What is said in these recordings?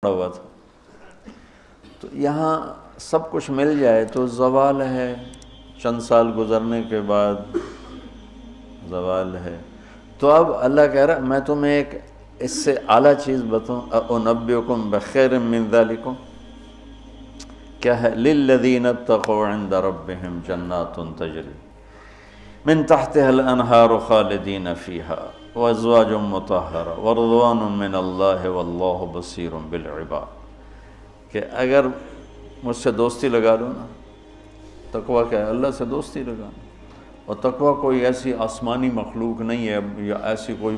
پڑا ہوا تھا۔ تو یہاں سب کچھ مل جائے تو زوال ہے، چند سال گزرنے کے بعد زوال ہے۔ تو اب اللہ کہہ رہا میں تمہیں ایک اس سے اعلیٰ چیز بتاؤں، انبئکم بخیر من ذالکم، کیا ہے؟ للذین اتقوا عند ربہم جنات تجری من تحتها الانہار خالدین فیہا وازواج مطہرہ ورضوان من اللہ واللہ بصیر بالعباد، کہ اگر مجھ سے دوستی لگا لو نا، تقویٰ کیا ہے؟ اللہ سے دوستی لگانا۔ اور تقویٰ کوئی ایسی آسمانی مخلوق نہیں ہے یا ایسی کوئی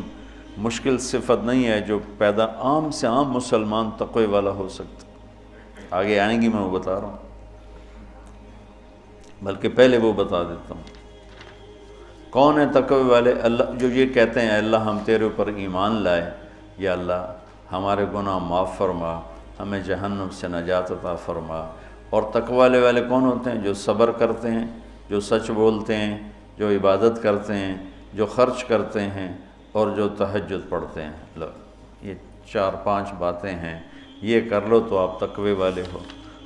مشکل صفت نہیں ہے جو پیدا عام سے عام مسلمان تقوی والا ہو سکتا۔ آگے آئیں گی، میں وہ بتا رہا ہوں، بلکہ پہلے وہ بتا دیتا ہوں کون ہے تقوی والے۔ اللہ جو یہ کہتے ہیں اللہ ہم تیرے اوپر ایمان لائے، یا اللہ ہمارے گناہ معاف فرما، ہمیں جہنم سے نجات عطا فرما۔ اور تقوی والے کون ہوتے ہیں؟ جو صبر کرتے ہیں، جو سچ بولتے ہیں، جو عبادت کرتے ہیں، جو خرچ کرتے ہیں اور جو تہجد پڑھتے ہیں۔ لو یہ 4-5 باتیں ہیں، یہ کر لو تو آپ تقوی والے ہو۔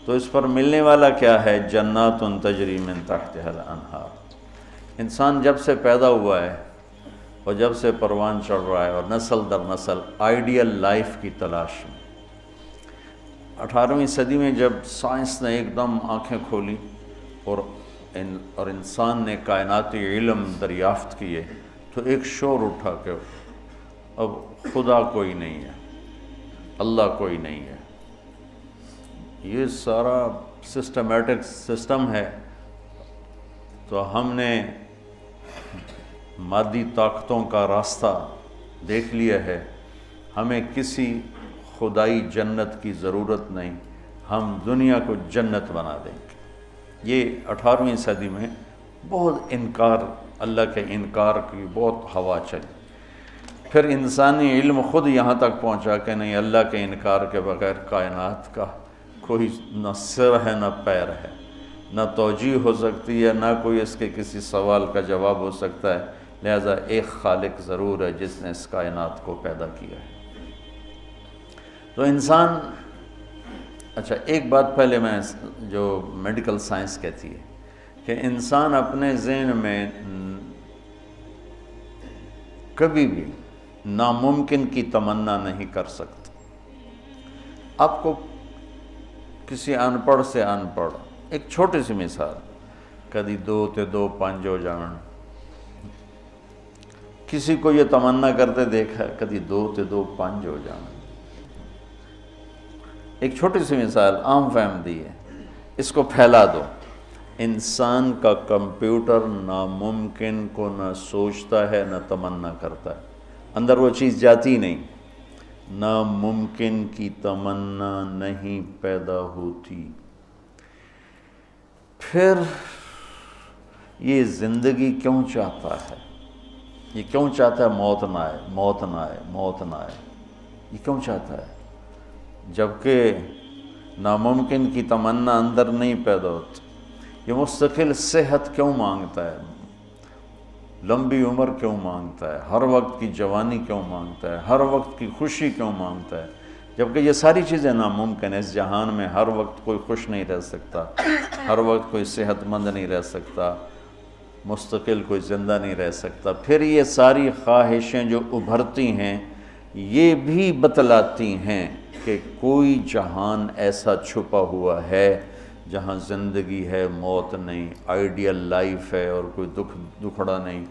تو اس پر ملنے والا کیا ہے؟ جنات تجری من تحتها الانہار۔ انسان جب سے پیدا ہوا ہے اور جب سے پروان چڑھ رہا ہے اور نسل در نسل آئیڈیل لائف کی تلاش میں، 18ویں صدی میں جب سائنس نے ایک دم آنکھیں کھولی اور انسان نے کائناتی علم دریافت کیے، تو ایک شور اٹھا کہ اب خدا کوئی نہیں ہے، اللہ کوئی نہیں ہے، یہ سارا سسٹمیٹک سسٹم ہے۔ تو ہم نے مادی طاقتوں کا راستہ دیکھ لیا ہے، ہمیں کسی خدائی جنت کی ضرورت نہیں، ہم دنیا کو جنت بنا دیں گے۔ یہ 18ویں صدی میں بہت انکار، اللہ کے انکار کی بہت ہوا چلی۔ پھر انسانی علم خود یہاں تک پہنچا کہ نہیں، اللہ کے انکار کے بغیر کائنات کا کوئی نہ سر ہے نہ پیر ہے، نہ توجیہ ہو سکتی ہے، نہ کوئی اس کے کسی سوال کا جواب ہو سکتا ہے، لہذا ایک خالق ضرور ہے جس نے اس کائنات کو پیدا کیا ہے۔ تو انسان، اچھا ایک بات پہلے میں جو میڈیکل سائنس کہتی ہے کہ انسان اپنے ذہن میں کبھی بھی ناممکن کی تمنا نہیں کر سکتا۔ آپ کو کسی ان پڑھ سے ان پڑھ، ایک چھوٹی سی مثال، کدی 2 تے 2 5 ہو جان، کسی کو یہ تمنا کرتے دیکھا کدی 2 تے 2 5 ہو جان۔ ایک چھوٹی سی مثال عام فہم دی ہے، اس کو پھیلا دو۔ انسان کا کمپیوٹر ناممکن کو نہ سوچتا ہے نہ تمنا کرتا ہے، اندر وہ چیز جاتی نہیں، ناممکن کی تمنا نہیں پیدا ہوتی۔ پھر یہ زندگی کیوں چاہتا ہے؟ یہ کیوں چاہتا ہے موت نہ آئے، موت نہ آئے، موت نہ آئے؟ یہ کیوں چاہتا ہے جبکہ ناممکن کی تمنا اندر نہیں پیدا ہوتی؟ یہ مستقل صحت کیوں مانگتا ہے، لمبی عمر کیوں مانگتا ہے، ہر وقت کی جوانی کیوں مانگتا ہے، ہر وقت کی خوشی کیوں مانگتا ہے، جبکہ یہ ساری چیزیں ناممکن ہیں۔ اس جہان میں ہر وقت کوئی خوش نہیں رہ سکتا، ہر وقت کوئی صحت مند نہیں رہ سکتا، مستقل کوئی زندہ نہیں رہ سکتا۔ پھر یہ ساری خواہشیں جو ابھرتی ہیں یہ بھی بتلاتی ہیں کہ کوئی جہان ایسا چھپا ہوا ہے جہاں زندگی ہے، موت نہیں، آئیڈیل لائف ہے اور کوئی دکھڑا نہیں۔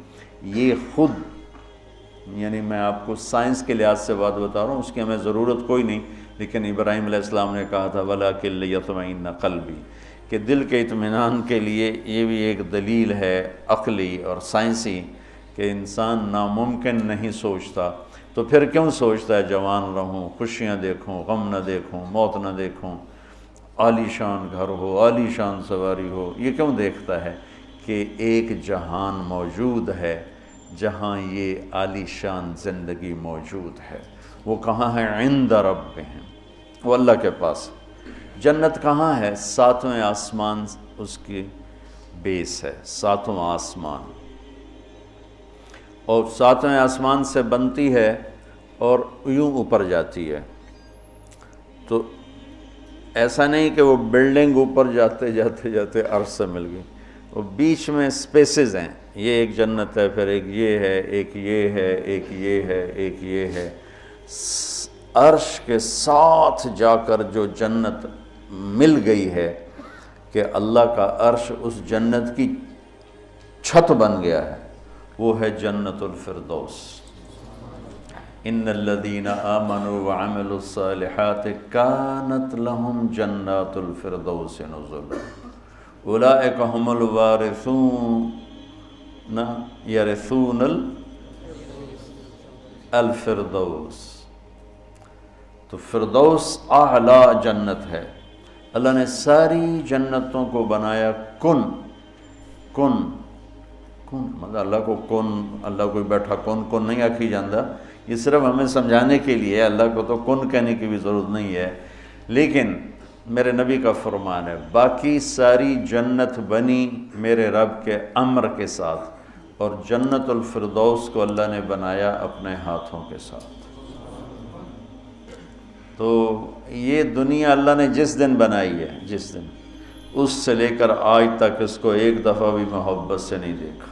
یہ خود، یعنی میں آپ کو سائنس کے لحاظ سے بات بتا رہا ہوں، اس کی ہمیں ضرورت کوئی نہیں، لیکن ابراہیم علیہ السلام نے کہا تھا وَلَٰكِن لِيَطْمَئِنَّ قَلْبِي، کہ دل کے اطمینان کے لیے یہ بھی ایک دلیل ہے عقلی اور سائنسی کہ انسان ناممکن نہیں سوچتا۔ تو پھر کیوں سوچتا ہے جوان رہوں، خوشیاں دیکھوں، غم نہ دیکھوں، موت نہ دیکھوں، عالی شان گھر ہو، عالی شان سواری ہو؟ یہ کیوں دیکھتا ہے کہ ایک جہان موجود ہے جہاں یہ عالی شان زندگی موجود ہے۔ وہ کہاں ہے؟ عند ربہم، وہ اللہ کے پاس۔ جنت کہاں ہے؟ 7ویں آسمان اس کی بیس ہے، 7واں آسمان، اور 7ویں آسمان سے بنتی ہے اور یوں اوپر جاتی ہے۔ تو ایسا نہیں کہ وہ بلڈنگ اوپر جاتے جاتے جاتے عرش سے مل گئی، وہ بیچ میں سپیسز ہیں، یہ ایک جنت ہے، پھر ایک یہ ہے، ایک یہ ہے، ایک یہ ہے، ایک یہ ہے۔ عرش کے ساتھ جا کر جو جنت مل گئی ہے کہ اللہ کا عرش اس جنت کی چھت بن گیا ہے، وہ ہے جنت الفردوس۔ ان الذین آمنوا وعملوا الصالحات کانت لهم جنات الفردوس نزلا اولئک هم الوارثون یرثون الفردوس۔ تو فردوس اعلیٰ جنت ہے۔ اللہ نے ساری جنتوں کو بنایا کن مطلب اللہ کو کن، اللہ کوئی بیٹھا کن نہیں آکھی جاندہ، یہ صرف ہمیں سمجھانے کے لیے ہے، اللہ کو تو کن کہنے کی بھی ضرورت نہیں ہے، لیکن میرے نبی کا فرمان ہے باقی ساری جنت بنی میرے رب کے امر کے ساتھ، اور جنت الفردوس کو اللہ نے بنایا اپنے ہاتھوں کے ساتھ۔ تو یہ دنیا اللہ نے جس دن بنائی ہے، جس دن، اس سے لے کر آج تک اس کو ایک دفعہ بھی محبت سے نہیں دیکھا،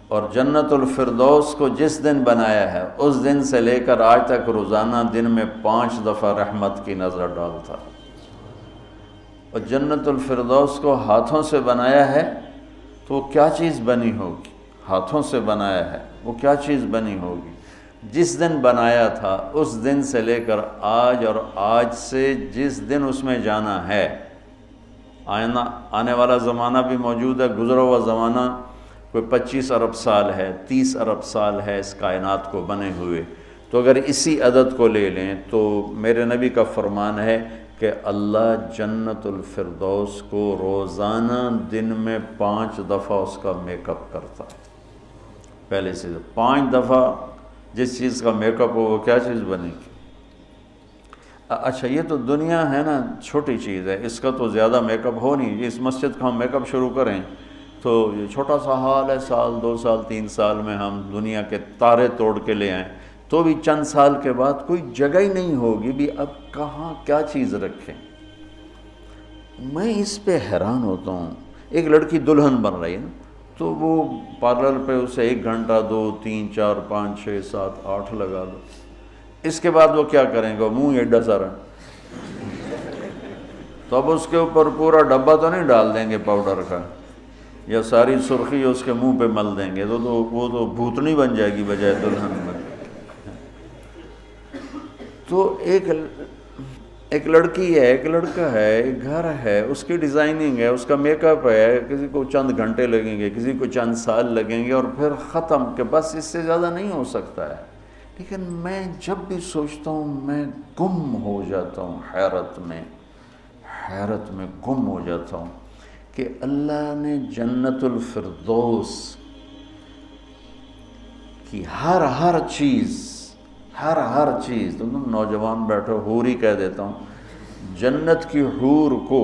اور جنت الفردوس کو جس دن بنایا ہے اس دن سے لے کر آج تک روزانہ دن میں 5 دفعہ رحمت کی نظر ڈالتا۔ اور جنت الفردوس کو ہاتھوں سے بنایا ہے تو وہ کیا چیز بنی ہوگی؟ ہاتھوں سے بنایا ہے وہ کیا چیز بنی ہوگی؟ جس دن بنایا تھا اس دن سے لے کر آج، اور آج سے جس دن اس میں جانا ہے، آنے والا زمانہ بھی موجود ہے، گزرا ہوا زمانہ کوئی 25 ارب سال ہے، 30 ارب سال ہے اس کائنات کو بنے ہوئے، تو اگر اسی عدد کو لے لیں تو میرے نبی کا فرمان ہے کہ اللہ جنت الفردوس کو روزانہ دن میں 5 دفعہ اس کا میک اپ کرتا ہے۔ پہلے سے 5 دفعہ جس چیز کا میک اپ ہو وہ کیا چیز بنے گی؟ اچھا یہ تو دنیا ہے نا، چھوٹی چیز ہے، اس کا تو زیادہ میک اپ ہو نہیں، اس مسجد کا ہم میک اپ شروع کریں تو یہ چھوٹا سا حال ہے، سال 2 سال 3 سال میں ہم دنیا کے تارے توڑ کے لے آئیں، تو بھی چند سال کے بعد کوئی جگہ ہی نہیں ہوگی بھی اب کہاں کیا چیز رکھیں۔ میں اس پہ حیران ہوتا ہوں، ایک لڑکی دلہن بن رہی ہے نا، تو وہ پارلر پہ اسے 1 گھنٹہ 2 3 4 5 6 7 8 لگا دو، اس کے بعد وہ کیا کریں گے؟ منہ ایڈا سارا، تو اب اس کے اوپر پورا ڈبہ تو نہیں ڈال دیں گے پاؤڈر کا، یا ساری سرخی اس کے منہ پہ مل دیں گے، تو وہ تو بھوتنی بن جائے گی بجائے دلہن میں۔ تو ایک لڑکی ہے، ایک لڑکا ہے، ایک گھر ہے، اس کی ڈیزائننگ ہے، اس کا میک اپ ہے، کسی کو چند گھنٹے لگیں گے، کسی کو چند سال لگیں گے، اور پھر ختم، کہ بس اس سے زیادہ نہیں ہو سکتا ہے۔ لیکن میں جب بھی سوچتا ہوں میں گم ہو جاتا ہوں، حیرت میں گم ہو جاتا ہوں کہ اللہ نے جنت الفردوس کی ہر چیز، تم نوجوان بیٹھو، حور ہی کہہ دیتا ہوں، جنت کی حور کو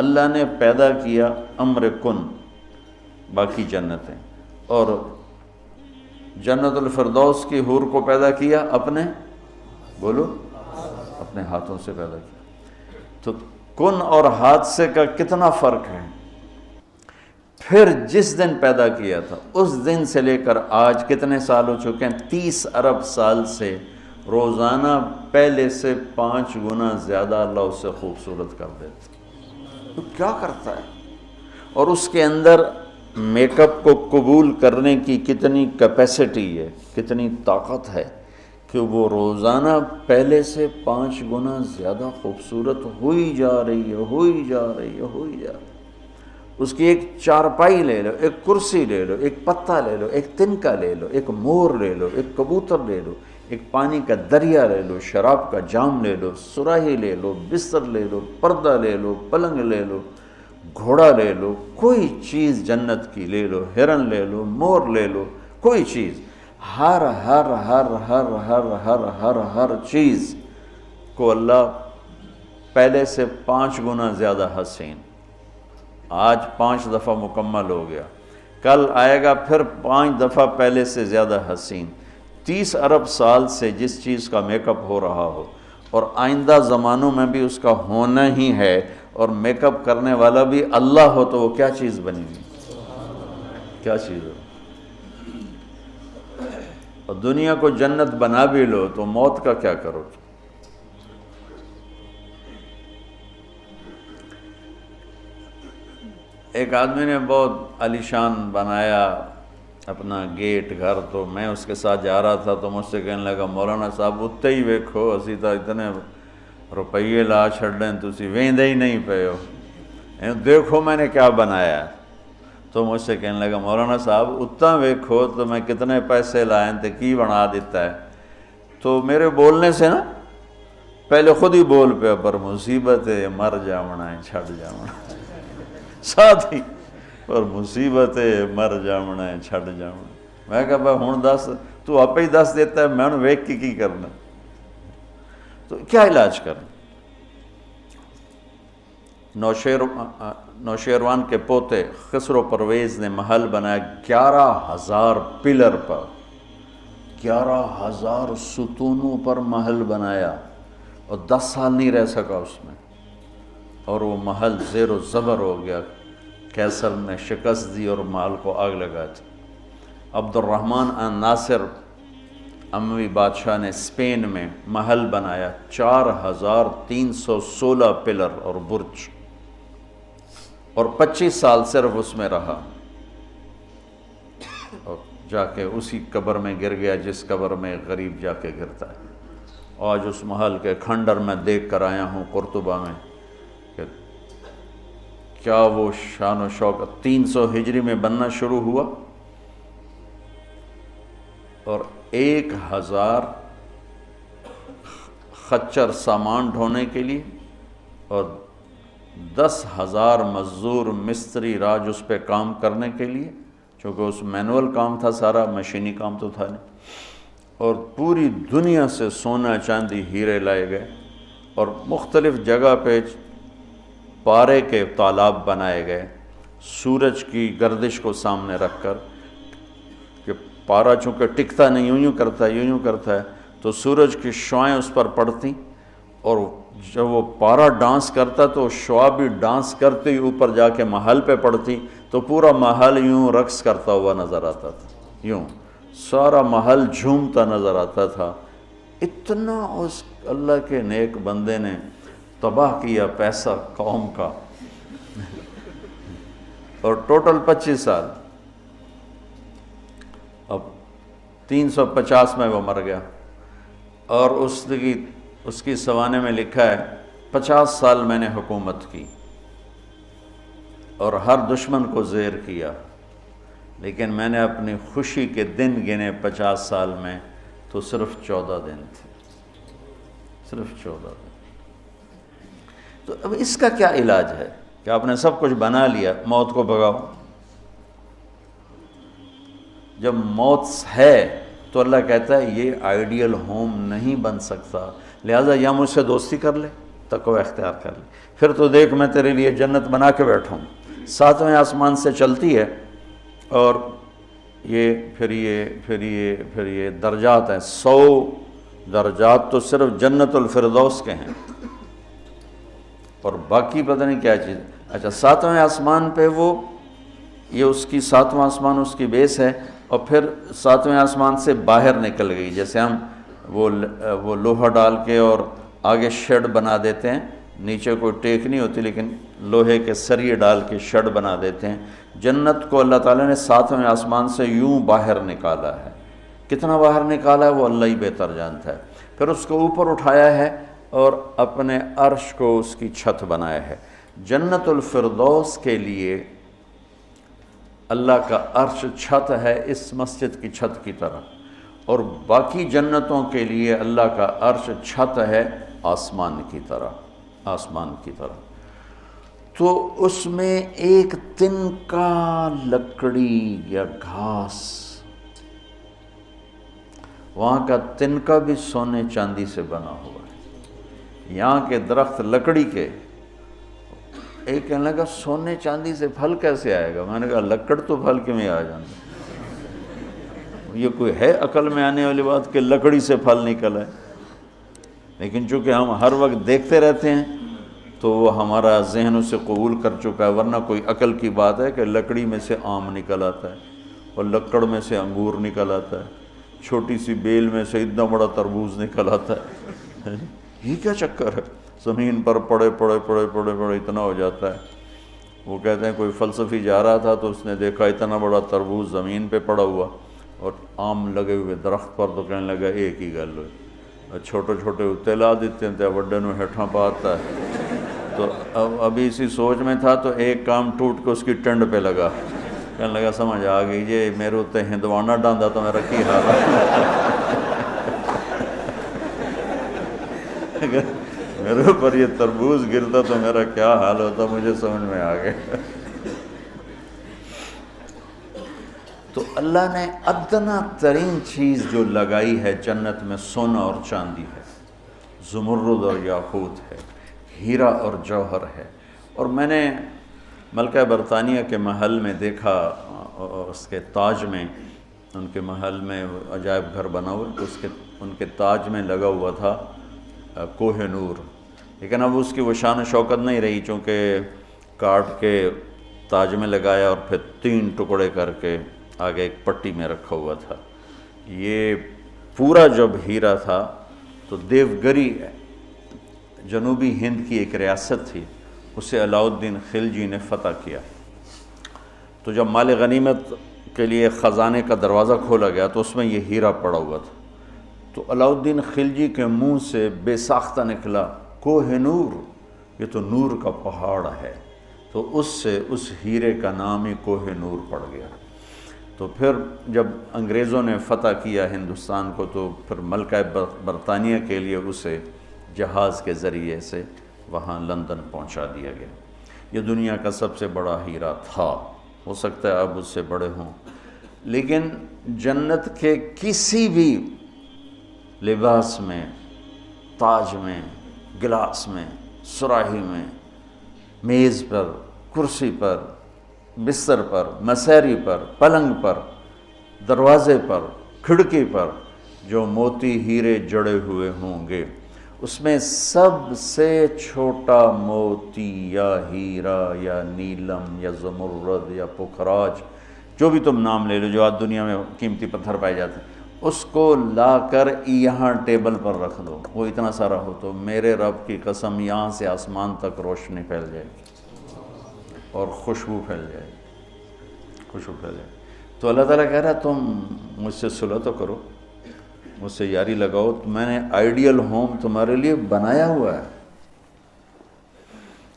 اللہ نے پیدا کیا امر کن، باقی جنتیں، اور جنت الفردوس کی حور کو پیدا کیا اپنے ہاتھوں سے پیدا کیا۔ تو کن اور حادثے کا کتنا فرق ہے۔ پھر جس دن پیدا کیا تھا اس دن سے لے کر آج کتنے سال ہو چکے ہیں؟ 30 ارب سال سے روزانہ پہلے سے 5 گنا زیادہ اللہ اسے خوبصورت کر دیتا۔ تو کیا کرتا ہے؟ اور اس کے اندر میک اپ کو قبول کرنے کی کتنی کیپیسٹی ہے، کتنی طاقت ہے کہ وہ روزانہ پہلے سے 5 گنا زیادہ خوبصورت ہوئی جا رہی ہے۔ اس کی ایک چارپائی لے لو، ایک کرسی لے لو، ایک پتا لے لو، ایک تنکا لے لو، ایک مور لے لو، ایک کبوتر لے لو، ایک پانی کا دریا لے لو، شراب کا جام لے لو، سراہی لے لو، بستر لے لو، پردہ لے لو، پلنگ لے لو، گھوڑا لے لو، کوئی چیز جنت کی لے لو، ہرن لے لو، مور لے لو، کوئی چیز، ہر چیز کو اللہ پہلے سے 5 گنا زیادہ حسین، آج 5 دفعہ مکمل ہو گیا، کل آئے گا پھر 5 دفعہ پہلے سے زیادہ حسین۔ 30 ارب سال سے جس چیز کا میک اپ ہو رہا ہو، اور آئندہ زمانوں میں بھی اس کا ہونا ہی ہے، اور میک اپ کرنے والا بھی اللہ ہو تو وہ کیا چیز بنی ہوئی، کیا چیز ہو؟ اور دنیا کو جنت بنا بھی لو تو موت کا کیا کرو؟ ایک آدمی نے بہت عالیشان بنایا اپنا گیٹ گھر، تو میں اس کے ساتھ جا رہا تھا تو مجھ سے کہنے لگا مولانا صاحب اتنے ہی ویکھو اسی تو اتنے روپیے لا چھڑیں تسی ویندے ہی نہیں پے ہو، دیکھو میں نے کیا بنایا ہے۔ تو مجھ سے کہنے لگا مولانا صاحب اتنا ویکھو تو میں کتنے پیسے لائیں تے کی بنا دیتا ہے۔ تو میرے بولنے سے نا پہلے خود ہی بول پہ پر مصیبت ہے مر جاونا ہے چھڑ جاونا ہے، ساتھ ہی پر مصیبت ہے مر جاونا ہے چھڑ جاونا۔ میں کہا بھائی ہون دس تو آپ ہی دس دیتا ہے، میں نے ویک کی کرنا، تو کیا علاج کرنا؟ نوشیروان کے پوتے خسرو پرویز نے محل بنایا 11,000 پلر پر، 11,000 ستونوں پر محل بنایا، اور 10 سال نہیں رہ سکا اس میں، اور وہ محل زیر و زبر ہو گیا۔ کیسر نے شکست دی اور محل کو آگ لگا دی۔ عبد الرحمن ناصر اموی بادشاہ نے اسپین میں محل بنایا 4,316 پلر اور برج، اور 25 سال صرف اس میں رہا، اور جا کے اسی قبر میں گر گیا جس قبر میں غریب جا کے گرتا ہے۔ آج اس محل کے کھنڈر میں دیکھ کر آیا ہوں قرطبہ میں کہ کیا وہ شان و شوکت 300 ہجری میں بننا شروع ہوا، اور 1,000 خچر سامان ڈھونے کے لیے اور 10,000 مزدور مستری راج اس پہ کام کرنے کے لیے، چونکہ اس مینول کام تھا سارا، مشینی کام تو تھا نہیں، اور پوری دنیا سے سونا چاندی ہیرے لائے گئے، اور مختلف جگہ پہ پارے کے تالاب بنائے گئے سورج کی گردش کو سامنے رکھ کر، کہ پارا چونکہ ٹکتا نہیں، یوں کرتا ہے یوں کرتا ہے، تو سورج کی شعائیں اس پر پڑتی، اور جب وہ پارا ڈانس کرتا تو شعا بھی ڈانس کرتے ہی اوپر جا کے محل پہ پڑتی، تو پورا محل یوں رقص کرتا ہوا نظر آتا تھا، یوں سارا محل جھومتا نظر آتا تھا۔ اتنا اس اللہ کے نیک بندے نے تباہ کیا پیسہ قوم کا، اور ٹوٹل 25 سال، اب 350 میں وہ مر گیا، اور اس کی سوانے میں لکھا ہے 50 سال میں نے حکومت کی اور ہر دشمن کو زیر کیا، لیکن میں نے اپنی خوشی کے دن گنے 50 سال میں تو صرف 14 دن تھے، صرف 14 دن۔ تو اب اس کا کیا علاج ہے کہ آپ نے سب کچھ بنا لیا، موت کو بھگاؤ؟ جب موت ہے تو اللہ کہتا ہے یہ آئیڈیل ہوم نہیں بن سکتا، لہٰذا یا مجھ سے دوستی کر لے، تقوی اختیار کر لے، پھر تو دیکھ میں تیرے لیے جنت بنا کے بیٹھوں، 7ویں آسمان سے چلتی ہے، اور پھر یہ درجات ہیں، 100 درجات تو صرف جنت الفردوس کے ہیں، اور باقی پتہ نہیں کیا چیز۔ اچھا 7ویں آسمان پہ یہ اس کی 7واں آسمان اس کی بیس ہے، اور پھر 7ویں آسمان سے باہر نکل گئی، جیسے ہم وہ لوہا ڈال کے اور آگے شیڈ بنا دیتے ہیں، نیچے کوئی ٹیک نہیں ہوتی لیکن لوہے کے سریے ڈال کے شیڈ بنا دیتے ہیں، جنت کو اللہ تعالیٰ نے 7ویں آسمان سے یوں باہر نکالا ہے۔ کتنا باہر نکالا ہے وہ اللہ ہی بہتر جانتا ہے۔ پھر اس کو اوپر اٹھایا ہے اور اپنے عرش کو اس کی چھت بنایا ہے۔ جنت الفردوس کے لیے اللہ کا عرش چھت ہے اس مسجد کی چھت کی طرح، اور باقی جنتوں کے لیے اللہ کا عرش چھت ہے آسمان کی طرح، آسمان کی طرح۔ تو اس میں ایک تنکا لکڑی یا گھاس، وہاں کا تنکا بھی سونے چاندی سے بنا ہوا ہے، یہاں کے درخت لکڑی کے۔ ایک کہنے لگا سونے چاندی سے پھل کیسے آئے گا؟ میں نے کہا لکڑ تو پھل کیوں آ جانا، یہ کوئی ہے عقل میں آنے والی بات کہ لکڑی سے پھل نکل آئے؟ لیکن چونکہ ہم ہر وقت دیکھتے رہتے ہیں تو وہ ہمارا ذہن اسے قبول کر چکا ہے. ورنہ کوئی عقل کی بات ہے کہ لکڑی میں سے آم نکل آتا ہے اور لکڑ میں سے انگور نکل آتا ہے, چھوٹی سی بیل میں سے اتنا بڑا تربوز نکل آتا ہے. یہ کیا چکر ہے؟ زمین پر پڑے پڑے پڑے پڑے پڑے اتنا ہو جاتا ہے. وہ کہتے ہیں کوئی فلسفی جا رہا تھا تو اس نے دیکھا اتنا بڑا تربوز زمین پہ پڑا ہوا اور آم لگے ہوئے درخت پر, تو کہنے لگا ایک ہی گل ہوئی, چھوٹے چھوٹے اتلا دیتے ہیں وڈے نو ہیٹھاں پاتا ہے. تو ابھی اسی سوچ میں تھا تو ایک کام ٹوٹ کے اس کی ٹنڈ پہ لگا, کہنے لگا سمجھ آ گئی یہ میرے اتنے ہندوانہ ڈاندا تو میرا کی حال ہے. اگر میرے اوپر یہ تربوز گرتا تو میرا کیا حال ہوتا, مجھے سمجھ میں آ گیا. تو اللہ نے ادنا ترین چیز جو لگائی ہے جنت میں سونا اور چاندی ہے, زمرد اور یاقوت ہے, ہیرا اور جوہر ہے. اور میں نے ملکہ برطانیہ کے محل میں دیکھا, اس کے تاج میں, ان کے محل میں عجائب گھر بنا ہوا تو ان کے تاج میں لگا ہوا تھا کوہ نور. لیکن اب اس کی وہ شان و شوکت نہیں رہی, چونکہ کاٹ کے تاج میں لگایا اور پھر 3 ٹکڑے کر کے آگے ایک پٹی میں رکھا ہوا تھا. یہ پورا جب ہیرا تھا تو دیوگری جنوبی ہند کی ایک ریاست تھی, اسے علاؤ الدین خلجی نے فتح کیا. تو جب مال غنیمت کے لیے خزانے کا دروازہ کھولا گیا تو اس میں یہ ہیرا پڑا ہوا تھا. تو علاؤ الدین خلجی کے منہ سے بے ساختہ نکلا کوہ نور, یہ تو نور کا پہاڑ ہے. تو اس سے اس ہیرے کا نام ہی کوہ نور پڑ گیا. تو پھر جب انگریزوں نے فتح کیا ہندوستان کو تو پھر ملکہ برطانیہ کے لیے اسے جہاز کے ذریعے سے وہاں لندن پہنچا دیا گیا. یہ دنیا کا سب سے بڑا ہیرا تھا, ہو سکتا ہے اب اس سے بڑے ہوں, لیکن جنت کے کسی بھی لباس میں, تاج میں, گلاس میں, سراہی میں, میز پر, کرسی پر, بستر پر, مسیری پر, پلنگ پر, دروازے پر, کھڑکی پر جو موتی ہیرے جڑے ہوئے ہوں گے, اس میں سب سے چھوٹا موتی یا ہیرا یا نیلم یا زمرد یا پکھراج, جو بھی تم نام لے لو جو آج دنیا میں قیمتی پتھر پائے جاتے ہیں, اس کو لا کر یہاں ٹیبل پر رکھ دو, وہ اتنا سارا ہو تو میرے رب کی قسم یہاں سے آسمان تک روشنی پھیل جائے گی اور خوشبو پھیل جائے گی, خوشبو پھیل جائے گی. تو اللہ تعالیٰ کہہ رہا ہے تم مجھ سے صلح تو کرو, مجھ سے یاری لگاؤ, تو میں نے آئیڈیل ہوم تمہارے لیے بنایا ہوا ہے.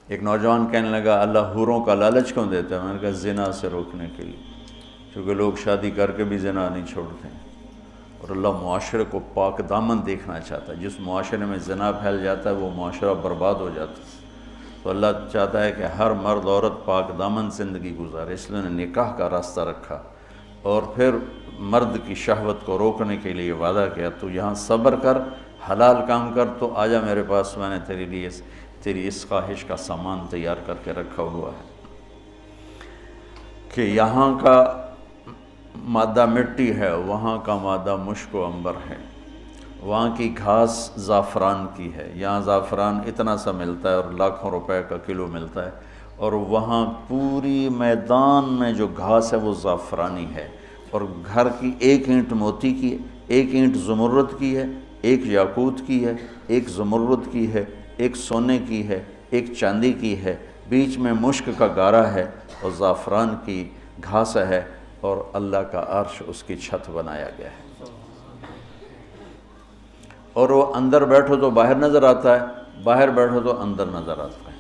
ایک نوجوان کہنے لگا اللہ حوروں کا لالچ کیوں دیتا ہے؟ میں نے کہا زنا سے روکنے کے لیے, کیونکہ لوگ شادی کر کے بھی زنا نہیں چھوڑتے ہیں, اور اللہ معاشرے کو پاک دامن دیکھنا چاہتا ہے. جس معاشرے میں زنا پھیل جاتا ہے وہ معاشرہ برباد ہو جاتا ہے. تو اللہ چاہتا ہے کہ ہر مرد عورت پاک دامن زندگی گزارے, اس لیے نے نکاح کا راستہ رکھا, اور پھر مرد کی شہوت کو روکنے کے لیے وعدہ کیا تو یہاں صبر کر, حلال کام کر, تو آجا میرے پاس, میں نے تیرے لیے تیری اس خواہش کا سامان تیار کر کے رکھا ہوا ہے. کہ یہاں کا مادہ مٹی ہے, وہاں کا مادہ مشک و عنبر ہے, وہاں کی گھاس زعفران کی ہے, یہاں زعفران اتنا سا ملتا ہے اور لاکھوں روپے کا کلو ملتا ہے, اور وہاں پوری میدان میں جو گھاس ہے وہ زعفرانی ہے, اور گھر کی 1 اینٹ موتی کی ہے, 1 اینٹ زمرد کی ہے, 1 یاقوت کی ہے, 1 زمرد کی ہے, 1 سونے کی ہے, 1 چاندی کی ہے, بیچ میں مشک کا گارا ہے اور زعفران کی گھاس ہے, اور اللہ کا عرش اس کی چھت بنایا گیا ہے. اور وہ اندر بیٹھو تو باہر نظر آتا ہے, باہر بیٹھو تو اندر نظر آتا ہے.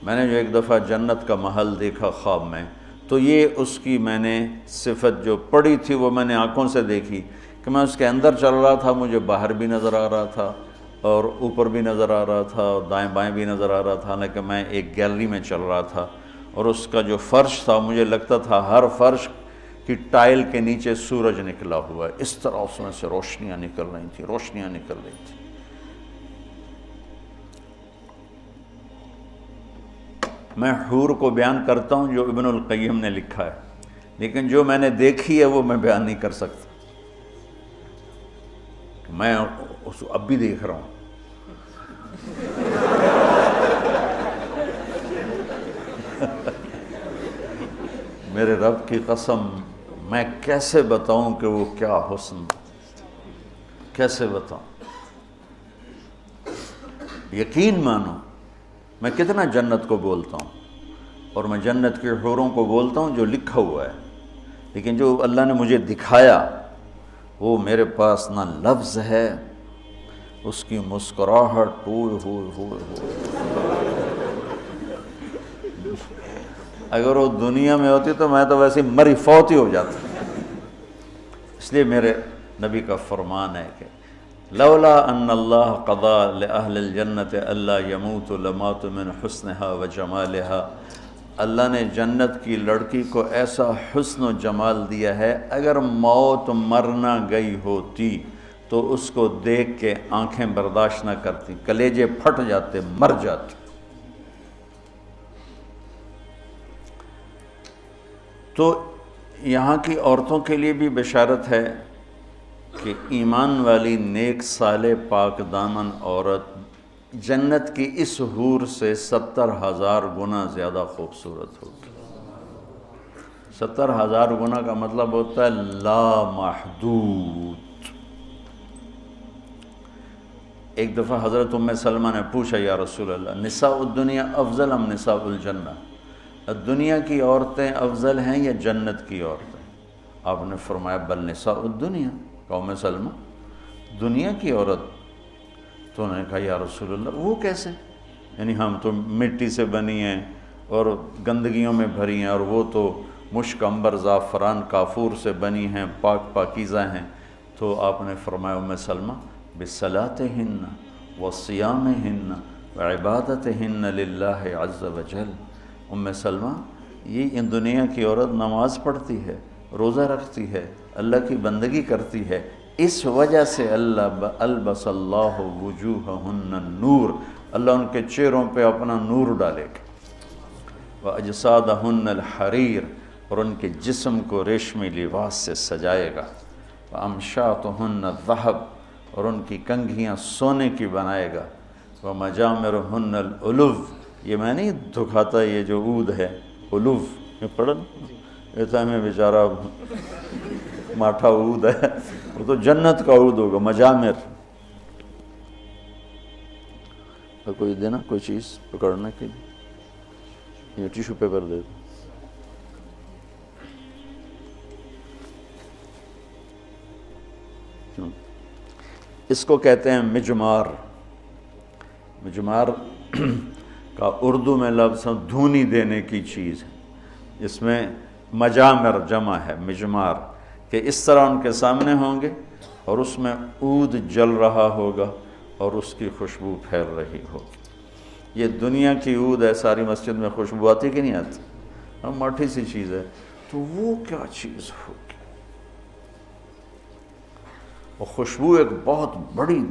میں نے جو ایک دفعہ جنت کا محل دیکھا خواب میں, تو یہ اس کی میں نے صفت جو پڑی تھی وہ میں نے آنکھوں سے دیکھی کہ میں اس کے اندر چل رہا تھا, مجھے باہر بھی نظر آ رہا تھا اور اوپر بھی نظر آ رہا تھا اور دائیں بائیں بھی نظر آ رہا تھا, حالانکہ میں ایک گیلری میں چل رہا تھا, اور اس کا جو فرش تھا مجھے لگتا تھا ہر فرش کی ٹائل کے نیچے سورج نکلا ہوا ہے, اس طرح اس میں سے روشنیاں نکل رہی تھیں, روشنیاں نکل رہی تھیں. میں حور کو بیان کرتا ہوں جو ابن القیم نے لکھا ہے, لیکن جو میں نے دیکھی ہے وہ میں بیان نہیں کر سکتا. میں اب بھی دیکھ رہا ہوں, میرے رب کی قسم میں کیسے بتاؤں کہ وہ کیا حسن، کیسے بتاؤں؟ یقین مانو میں کتنا جنت کو بولتا ہوں، اور میں جنت کے حوروں کو بولتا ہوں جو لکھا ہوا ہے، لیکن جو اللہ نے مجھے دکھایا وہ میرے پاس نہ لفظ ہے، اس کی مسکراہٹ ہوئے اگر وہ دنیا میں ہوتی تو میں تو ویسے مری فوت ہی ہو جاتا۔ اس لیے میرے نبی کا فرمان ہے کہ لولا ان اللہ قضا لأہل الجنت الا يموتوا لماتوا من حسنها وجمالها، اللہ نے جنت کی لڑکی کو ایسا حسن و جمال دیا ہے، اگر موت مرنا گئی ہوتی تو اس کو دیکھ کے آنکھیں برداشت نہ کرتی، کلیجے پھٹ جاتے، مر جاتے۔ تو یہاں کی عورتوں کے لیے بھی بشارت ہے کہ ایمان والی نیک صالح پاک دامن عورت جنت کی اس حور سے 70,000 گنا زیادہ خوبصورت ہوگی۔ 70,000 گنا کا مطلب ہوتا ہے لا محدود۔ ایک دفعہ حضرت ام سلمہ نے پوچھا یا رسول اللہ، نساء الدنیا افضل ام نساء الجنہ؟ دنیا کی عورتیں افضل ہیں یا جنت کی عورتیں؟ آپ نے فرمایا بل نساء الدنیا۔ ام سلمہ دنیا کی عورت؟ تو انہوں نے کہا یا رسول اللہ وہ کیسے؟ یعنی ہم تو مٹی سے بنی ہیں اور گندگیوں میں بھری ہیں، اور وہ تو مشک عنبر زعفران کافور سے بنی ہیں، پاک پاکیزہ ہیں۔ تو آپ نے فرمایا ام سلمہ بصلاتہن وصیامہن وعبادتہن للہ عز وجل۔ ام سلمہ یہ ان دنیا کی عورت نماز پڑھتی ہے، روزہ رکھتی ہے، اللہ کی بندگی کرتی ہے، اس وجہ سے البس اللہ وجوہہن النور، اللہ ان کے چہروں پہ اپنا نور ڈالے گا، وَأَجْسَادَهُنَّ الْحَرِيرُ، اور ان کے جسم کو ریشمی لباس سے سجائے گا، وَأَمْشَاطُهُنَّ الذَّهَبُ، اور ان کی کنگھیاں سونے کی بنائے گا، وَمَجَامِرُهُنَّ الْأُلُوفُ، یہ میں نہیں دکھاتا یہ جو عود ہے الوف، یہ پڑھن ایسا میں بیچارہ ماٹھا عود ہے، وہ تو جنت کا عود ہوگا، مجامر۔ کوئی دینا کوئی چیز پکڑنے کے لیے، یہ ٹیشو پیپر دے دو۔ اس کو کہتے ہیں مجمار۔ مجمار کا اردو میں لفظ دھونی دینے کی چیز ہے، اس میں مجامر جمع ہے مجمار، کہ اس طرح ان کے سامنے ہوں گے اور اس میں عود جل رہا ہوگا اور اس کی خوشبو پھیل رہی ہوگی۔ یہ دنیا کی عود ہے، ساری مسجد میں خوشبو آتی کہ نہیں آتی؟ ہم ماٹھی سی چیز ہے، تو وہ کیا چیز ہوگی؟ وہ خوشبو ایک بہت بڑی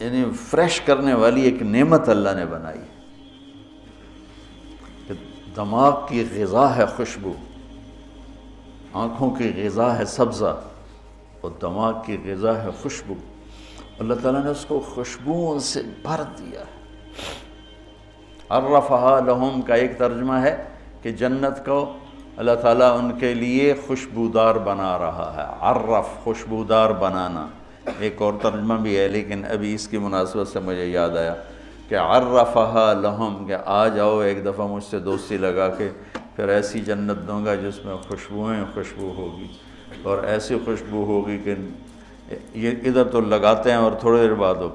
یعنی فریش کرنے والی ایک نعمت اللہ نے بنائی ہے، کہ دماغ کی غذا ہے خوشبو، آنکھوں کی غذا ہے سبزہ، اور دماغ کی غذا ہے خوشبو۔ اللہ تعالیٰ نے اس کو خوشبوؤں سے بھر دیا ہے۔ عرفہا لہم کا ایک ترجمہ ہے کہ جنت کو اللہ تعالیٰ ان کے لیے خوشبودار بنا رہا ہے۔ عرف خوشبودار بنانا، ایک اور ترجمہ بھی ہے لیکن ابھی اس کی مناسبت سے مجھے یاد آیا کہ عرفہا لہم، کہ آ جاؤ ایک دفعہ مجھ سے دوستی لگا کے، پھر ایسی جنت دوں گا جس میں خوشبوئیں خوشبو ہوگی، اور ایسی خوشبو ہوگی کہ یہ ادھر تو لگاتے ہیں اور تھوڑی دیر بعد وہ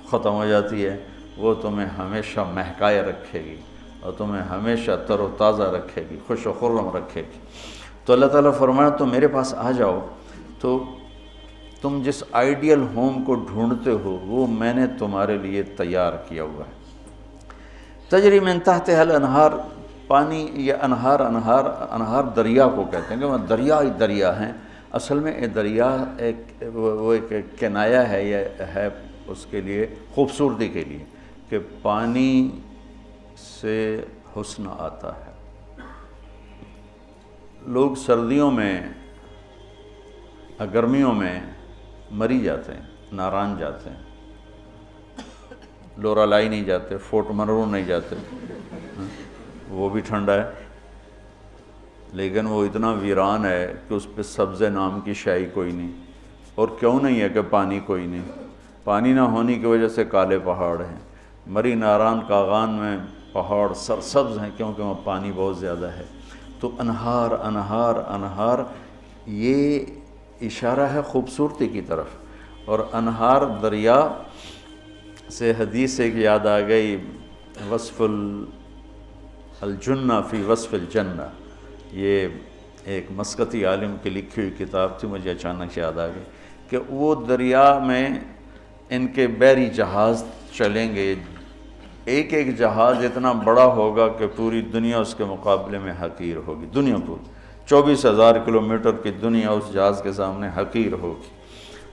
ختم ہو جاتی ہے، وہ تمہیں ہمیشہ مہکائے رکھے گی اور تمہیں ہمیشہ تر و تازہ رکھے گی، خوش و خرم رکھے گی۔ تو اللہ تعالیٰ فرمایا تم میرے پاس آ جاؤ، تو تم جس آئیڈیل ہوم کو ڈھونڈتے ہو وہ میں نے تمہارے لیے تیار کیا ہوا ہے۔ تجری من تحتہا الانہار، پانی یا انہار دریا کو کہتے ہیں، کہ وہ دریائی دریا ہیں۔ اصل میں یہ دریا وہ ایک کنایہ ہے، یہ ہے اس کے لیے خوبصورتی کے لیے، کہ پانی سے حسن آتا ہے۔ لوگ سردیوں میں گرمیوں میں مری جاتے ہیں، ناران جاتے ہیں، لورالائی نہیں جاتے، فورٹ منرو نہیں جاتے، وہ بھی ٹھنڈا ہے، لیکن وہ اتنا ویران ہے کہ اس پہ سبز نام کی شائی کوئی نہیں۔ اور کیوں نہیں ہے کہ پانی کوئی نہیں؟ پانی نہ ہونے کی وجہ سے کالے پہاڑ ہیں۔ مری ناران کاغان میں پہاڑ سرسبز ہیں کیونکہ وہاں پانی بہت زیادہ ہے۔ تو انہار انہار انہار، یہ اشارہ ہے خوبصورتی کی طرف۔ اور انہار دریا سے حدیث ایک یاد آ گئی، وصف الجنہ فی وصف الجنہ، یہ ایک مسقطی عالم کی لکھی ہوئی کتاب تھی، مجھے اچانک یاد آ گئی کہ وہ دریا میں ان کے بحری جہاز چلیں گے، ایک ایک جہاز اتنا بڑا ہوگا کہ پوری دنیا اس کے مقابلے میں حقیر ہوگی۔ دنیا پوری 24,000 کلومیٹر کی دنیا اس جہاز کے سامنے حقیر ہوگی۔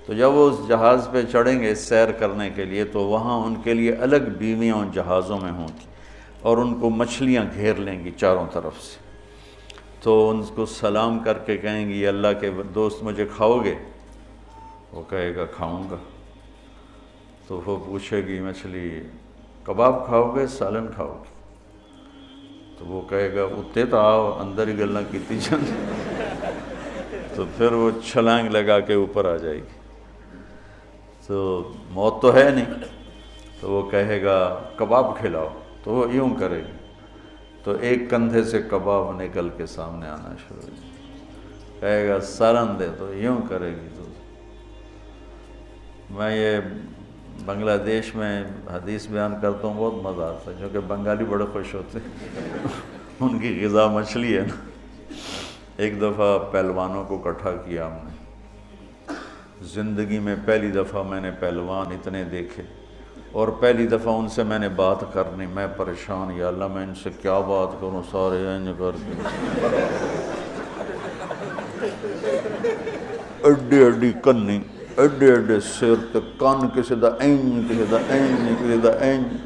تو جب وہ اس جہاز پہ چڑھیں گے سیر کرنے کے لیے، تو وہاں ان کے لیے الگ بیویاں ان جہازوں میں ہوں گی، اور ان کو مچھلیاں گھیر لیں گی چاروں طرف سے۔ تو ان کو سلام کر کے کہیں گی، اللہ کے دوست مجھے کھاؤ گے؟ وہ کہے گا کھاؤں گا۔ تو وہ پوچھے گی مچھلی، کباب کھاؤ گے سالن کھاؤ گے؟ تو وہ کہے گا اتے تو آؤ اندر ہی گلاں کیتی جان۔ تو پھر وہ چھلانگ لگا کے اوپر آ جائے گی۔ تو موت تو ہے نہیں، تو وہ کہے گا کباب کھلاؤ، تو وہ یوں کرے گی، تو ایک کندھے سے کباب نکل کے سامنے آنا شروع ہو جائے، کہے گا سالن دے، تو یوں کرے گی۔ تو میں یہ بنگلہ دیش میں حدیث بیان کرتا ہوں، بہت مزہ آتا ہے، کیونکہ بنگالی بڑے خوش ہوتے ہیں، ان کی غذا مچھلی ہے نا۔ ایک دفعہ پہلوانوں کو اکٹھا کیا ہم نے، زندگی میں پہلی دفعہ میں نے پہلوان اتنے دیکھے، اور پہلی دفعہ ان سے میں نے بات کرنی، میں پریشان، یا اللہ میں ان سے کیا بات کروں، سارے انج کر کے اڈی اڈی کنی، اڈے اڈے سر تے کان کسی دا اینج، کسی دا اینج، کسی دا اینج،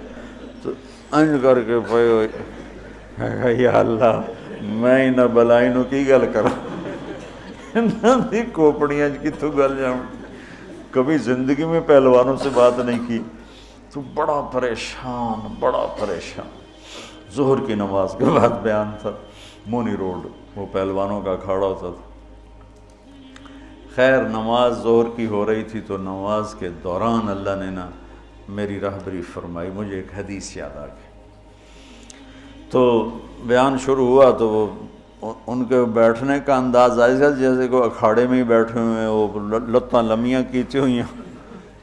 تو انج کر کے پے ہوئے، میں کہا یا اللہ میں انہاں بلائی نو کی گل کراں، انہاں دی کھوپڑیاں کتھوں گل جاؤں۔ کبھی زندگی میں پہلوانوں سے بات نہیں کی، تو بڑا پریشان، بڑا پریشان۔ ظہر کی نماز کے بعد بیان تھا، مونی روڈ، وہ پہلوانوں کا اکھاڑا ہوتا تھا۔ خیر نماز ظہر کی ہو رہی تھی، تو نماز کے دوران اللہ نے نا میری راہبری فرمائی، مجھے ایک حدیث یاد آ گئی۔ تو بیان شروع ہوا تو وہ ان کے بیٹھنے کا انداز ایسا جیسے کہ اکھاڑے میں ہی بیٹھے ہوئے ہیں، وہ لتاں لمیاں کیتی ہوئی ہیں،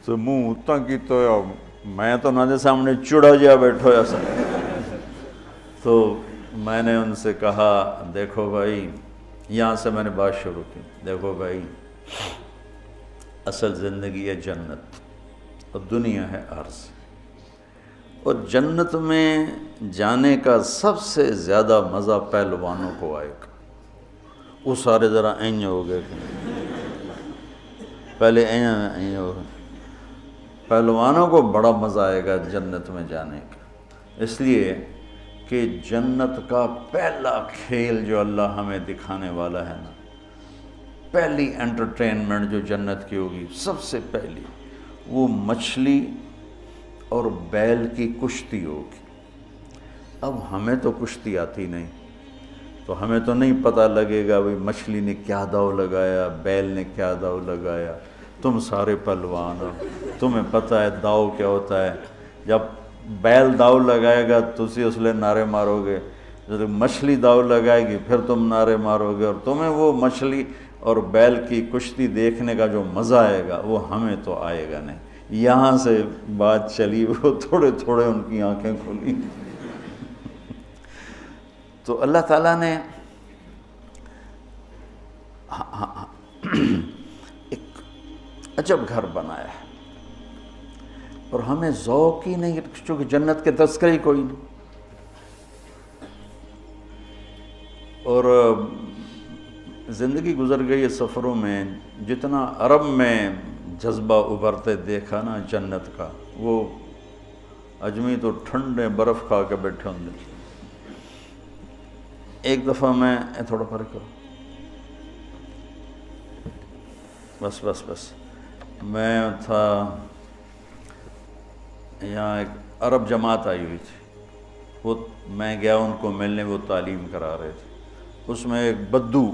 تو منہ اتنا کیتا ہوا، میں تو انہوں نے سامنے چڑا جہا بیٹھا ہوا سا۔ تو میں نے ان سے کہا دیکھو بھائی، یہاں سے میں نے بات شروع کی، دیکھو بھائی اصل زندگی ہے جنت، اور دنیا ہے عرض، اور جنت میں جانے کا سب سے زیادہ مزہ پہلوانوں کو آئے گا۔ وہ سارے ذرا این ہو گئے، پہلے این ہو گئے، پہلوانوں کو بڑا مزہ آئے گا جنت میں جانے کا، اس لیے کہ جنت کا پہلا کھیل جو اللہ ہمیں دکھانے والا ہے نا، پہلی انٹرٹینمنٹ جو جنت کی ہوگی سب سے پہلی، وہ مچھلی اور بیل کی کشتی ہوگی۔ اب ہمیں تو کشتی آتی نہیں، تو ہمیں تو نہیں پتہ لگے گا بھئی مچھلی نے کیا داؤ لگایا، بیل نے کیا داؤ لگایا۔ تم سارے پہلوان ہو، تمہیں پتہ ہے داؤ کیا ہوتا ہے۔ جب بیل داؤ لگائے گا تسی اس لئے نعرے مارو گے، جب مچھلی داؤ لگائے گی پھر تم نعرے مارو گے، اور تمہیں وہ مچھلی اور بیل کی کشتی دیکھنے کا جو مزہ آئے گا وہ ہمیں تو آئے گا نہیں۔ یہاں سے بات چلی، وہ تھوڑے تھوڑے ان کی آنکھیں کھلی۔ تو اللہ تعالیٰ نے ایک عجب گھر بنایا ہے، اور ہمیں ذوق ہی نہیں، چونکہ جنت کے تذکرے ہی کوئی نہیں۔ اور زندگی گزر گئی ہے سفروں میں، جتنا عرب میں جذبہ ابھرتے دیکھا نا جنت کا، وہ اجمی تو ٹھنڈے برف کھا کے بیٹھے ہوں گے۔ ایک دفعہ میں تھوڑا فرق کرو، بس میں تھا یہاں، ایک عرب جماعت آئی ہوئی تھی، وہ میں گیا ان کو ملنے، وہ تعلیم کرا رہے تھے، اس میں ایک بدو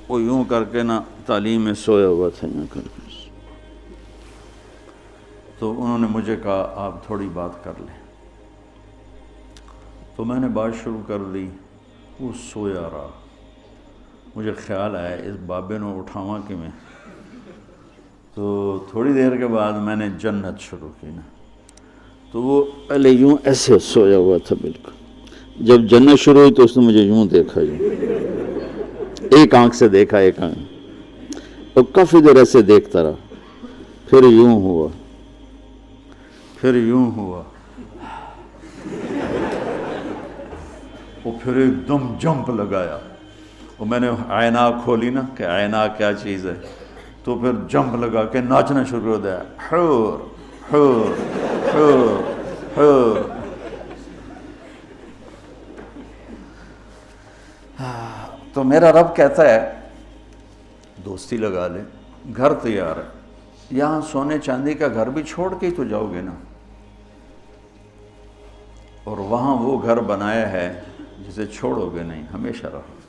وہ یوں کر کے نا تعلیم میں سویا ہوا تھا یوں کر کے، تو انہوں نے مجھے کہا آپ تھوڑی بات کر لیں، تو میں نے بات شروع کر دی، وہ سویا رہا، مجھے خیال آیا اس بابے نے اٹھاواں کہ میں، تو تھوڑی دیر کے بعد میں نے جنت شروع کی نا، تو وہ پہلے یوں ایسے سویا ہوا تھا بالکل، جب جنت شروع ہوئی تو اس نے مجھے یوں دیکھا، یوں ایک آنکھ سے دیکھا، ایک آنکھ، اور کافی دیر ایسے دیکھتا رہا، پھر یوں ہوا، پھر یوں ہوا، وہ پھر ایک دم جمپ لگایا، اور میں نے عینک کھولی نا کہ عینک کیا چیز ہے، تو پھر جمپ لگا کے ناچنا شروع ہو گیا، حور حور حور حور۔ تو میرا رب کہتا ہے دوستی لگا لے، گھر تیار ہے، یہاں سونے چاندی کا گھر بھی چھوڑ کے ہی تو جاؤ گے نا، اور وہاں وہ گھر بنایا ہے جسے چھوڑو گے نہیں، ہمیشہ رہو۔